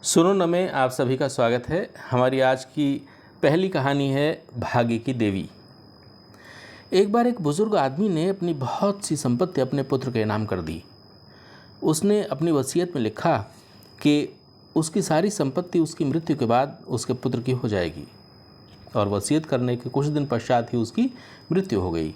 सुनो न में आप सभी का स्वागत है। हमारी आज की पहली कहानी है भाग्य की देवी। एक बार एक बुजुर्ग आदमी ने अपनी बहुत सी संपत्ति अपने पुत्र के नाम कर दी। उसने अपनी वसीयत में लिखा कि उसकी सारी संपत्ति उसकी मृत्यु के बाद उसके पुत्र की हो जाएगी, और वसीयत करने के कुछ दिन पश्चात ही उसकी मृत्यु हो गई।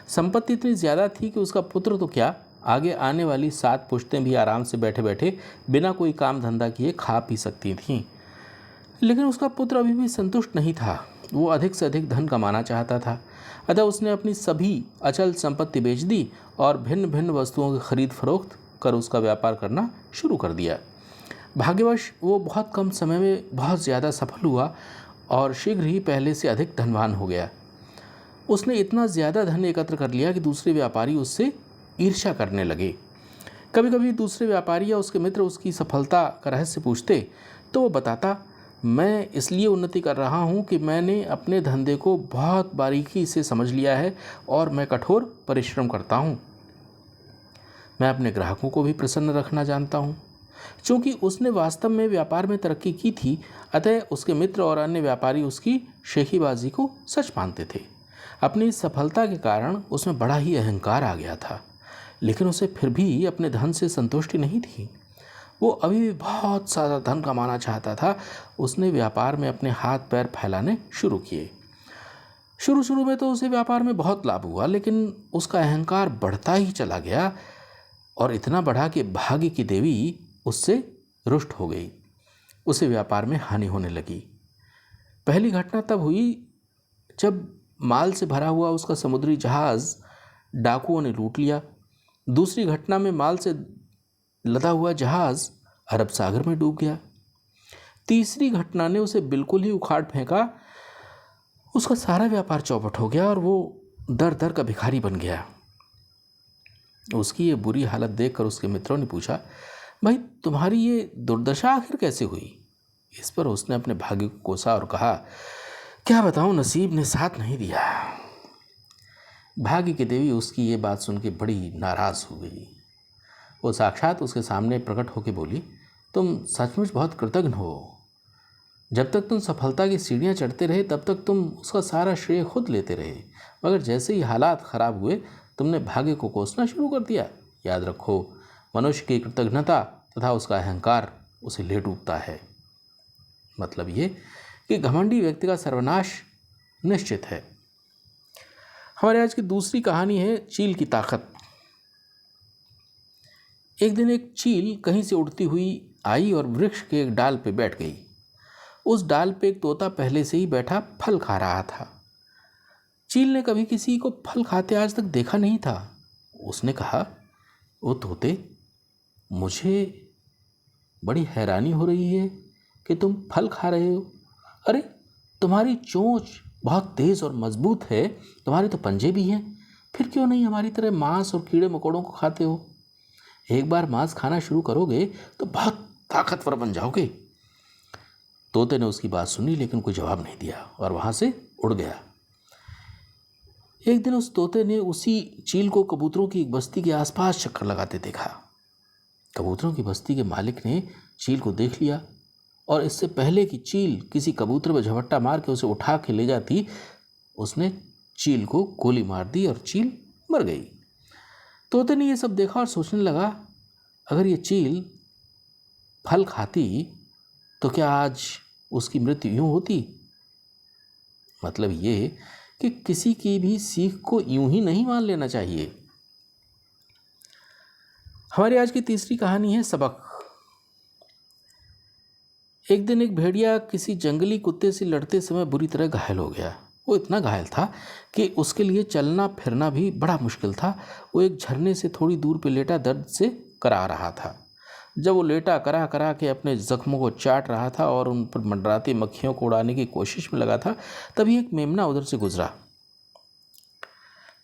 संपत्ति इतनी ज़्यादा थी कि उसका पुत्र तो क्या, आगे आने वाली 7 पुश्तें भी आराम से बैठे बैठे बिना कोई काम धंधा किए खा पी सकती थीं। लेकिन उसका पुत्र अभी भी संतुष्ट नहीं था। वो अधिक से अधिक धन कमाना चाहता था। अतः उसने अपनी सभी अचल संपत्ति बेच दी और भिन्न भिन्न वस्तुओं की खरीद फरोख्त कर उसका व्यापार करना शुरू कर दिया। भाग्यवश वो बहुत कम समय में बहुत ज़्यादा सफल हुआ और शीघ्र ही पहले से अधिक धनवान हो गया। उसने इतना ज़्यादा धन एकत्र कर लिया कि दूसरे व्यापारी उससे ईर्ष्या करने लगे। कभी कभी दूसरे व्यापारी या उसके मित्र उसकी सफलता का रहस्य पूछते तो वो बताता, मैं इसलिए उन्नति कर रहा हूँ कि मैंने अपने धंधे को बहुत बारीकी से समझ लिया है और मैं कठोर परिश्रम करता हूँ। मैं अपने ग्राहकों को भी प्रसन्न रखना जानता हूँ। चूँकि उसने वास्तव में व्यापार में तरक्की की थी, अतः उसके मित्र और अन्य व्यापारी उसकी शेखीबाजी को सच मानते थे। अपनी इस सफलता के कारण उसमें बड़ा ही अहंकार आ गया था, लेकिन उसे फिर भी अपने धन से संतुष्टि नहीं थी। वो अभी भी बहुत ज़्यादा धन कमाना चाहता था। उसने व्यापार में अपने हाथ पैर फैलाने शुरू किए। शुरू में तो उसे व्यापार में बहुत लाभ हुआ, लेकिन उसका अहंकार बढ़ता ही चला गया और इतना बढ़ा कि भाग्य की देवी उससे रुष्ट हो गई। उसे व्यापार में हानि होने लगी। पहली घटना तब हुई जब माल से भरा हुआ उसका समुद्री जहाज़ डाकुओं ने लूट लिया। दूसरी घटना में माल से लदा हुआ जहाज़ अरब सागर में डूब गया। तीसरी घटना ने उसे बिल्कुल ही उखाड़ फेंका। उसका सारा व्यापार चौपट हो गया और वो दर दर का भिखारी बन गया। उसकी ये बुरी हालत देखकर उसके मित्रों ने पूछा, भाई तुम्हारी ये दुर्दशा आखिर कैसे हुई? इस पर उसने अपने भाग्य को कोसा और कहा, क्या बताऊं, नसीब ने साथ नहीं दिया। भाग्य की देवी उसकी ये बात सुन के बड़ी नाराज़ हो गई। वो साक्षात उसके सामने प्रकट होकर बोली, तुम सचमुच बहुत कृतज्ञ हो। जब तक तुम सफलता की सीढ़ियाँ चढ़ते रहे तब तक तुम उसका सारा श्रेय खुद लेते रहे, मगर जैसे ही हालात खराब हुए तुमने भाग्य को कोसना शुरू कर दिया। याद रखो, मनुष्य की कृतज्ञता तथा उसका अहंकार उसे ले डूबता है। मतलब ये कि घमंडी व्यक्ति का सर्वनाश निश्चित है। हमारे आज की दूसरी कहानी है चील की ताकत। एक दिन एक चील कहीं से उड़ती हुई आई और वृक्ष के एक डाल पे बैठ गई। उस डाल पे एक तोता पहले से ही बैठा फल खा रहा था। चील ने कभी किसी को फल खाते आज तक देखा नहीं था। उसने कहा, ओ तोते, मुझे बड़ी हैरानी हो रही है कि तुम फल खा रहे हो। अरे, तुम्हारी चोंच बहुत तेज़ और मजबूत है, तुम्हारे तो पंजे भी हैं, फिर क्यों नहीं हमारी तरह मांस और कीड़े मकोड़ों को खाते हो? एक बार मांस खाना शुरू करोगे तो बहुत ताकतवर बन जाओगे। तोते ने उसकी बात सुनी लेकिन कोई जवाब नहीं दिया और वहाँ से उड़ गया। एक दिन उस तोते ने उसी चील को कबूतरों की एक बस्ती के आसपास चक्कर लगाते देखा। कबूतरों की बस्ती के मालिक ने चील को देख लिया और इससे पहले कि चील किसी कबूतर पर झपट्टा मार के उसे उठा के ले जाती, उसने चील को गोली मार दी और चील मर गई। तोते ने ये सब देखा और सोचने लगा, अगर ये चील फल खाती तो क्या आज उसकी मृत्यु यूं होती? मतलब ये कि किसी की भी सीख को यूं ही नहीं मान लेना चाहिए। हमारी आज की तीसरी कहानी है सबक। एक दिन एक भेड़िया किसी जंगली कुत्ते से लड़ते समय बुरी तरह घायल हो गया। वो इतना घायल था कि उसके लिए चलना फिरना भी बड़ा मुश्किल था। वो एक झरने से थोड़ी दूर पे लेटा दर्द से करा रहा था। जब वो लेटा करा करा के अपने जख्मों को चाट रहा था और उन पर मंडराती मक्खियों को उड़ाने की कोशिश में लगा था, तभी एक मेमना उधर से गुजरा।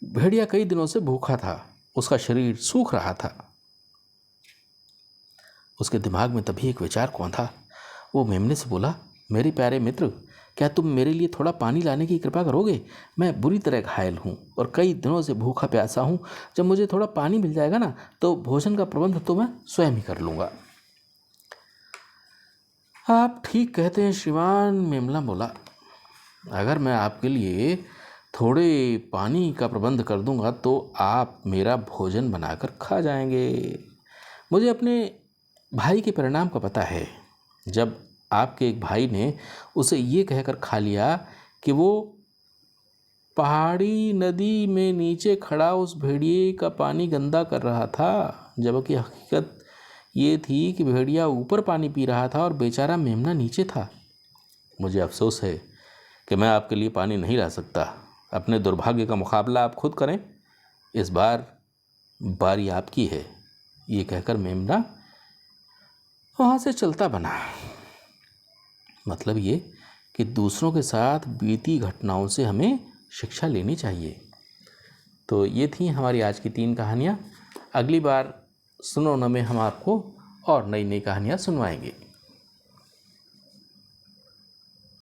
भेड़िया कई दिनों से भूखा था, उसका शरीर सूख रहा था। उसके दिमाग में तभी एक विचार कौंधा। वो मेमने से बोला, मेरे प्यारे मित्र, क्या तुम मेरे लिए थोड़ा पानी लाने की कृपा करोगे? मैं बुरी तरह घायल हूँ और कई दिनों से भूखा प्यासा हूँ। जब मुझे थोड़ा पानी मिल जाएगा ना, तो भोजन का प्रबंध तो मैं स्वयं ही कर लूँगा। आप ठीक कहते हैं श्रीमान, मेमना बोला। अगर मैं आपके लिए थोड़े पानी का प्रबंध कर दूंगा तो आप मेरा भोजन बनाकर खा जाएंगे। मुझे अपने भाई के परिणाम का पता है। जब आपके एक भाई ने उसे ये कहकर खा लिया कि वो पहाड़ी नदी में नीचे खड़ा उस भेड़िए का पानी गंदा कर रहा था, जबकि हकीकत ये थी कि भेड़िया ऊपर पानी पी रहा था और बेचारा मेमना नीचे था। मुझे अफसोस है कि मैं आपके लिए पानी नहीं ला सकता। अपने दुर्भाग्य का मुकाबला आप खुद करें। इस बार बारी आपकी है। ये कहकर मेमना वहाँ से चलता बना। मतलब ये कि दूसरों के साथ बीती घटनाओं से हमें शिक्षा लेनी चाहिए। तो ये थी हमारी आज की 3 कहानियाँ। अगली बार सुनो न में हम आपको और नई नई कहानियाँ सुनवाएंगे।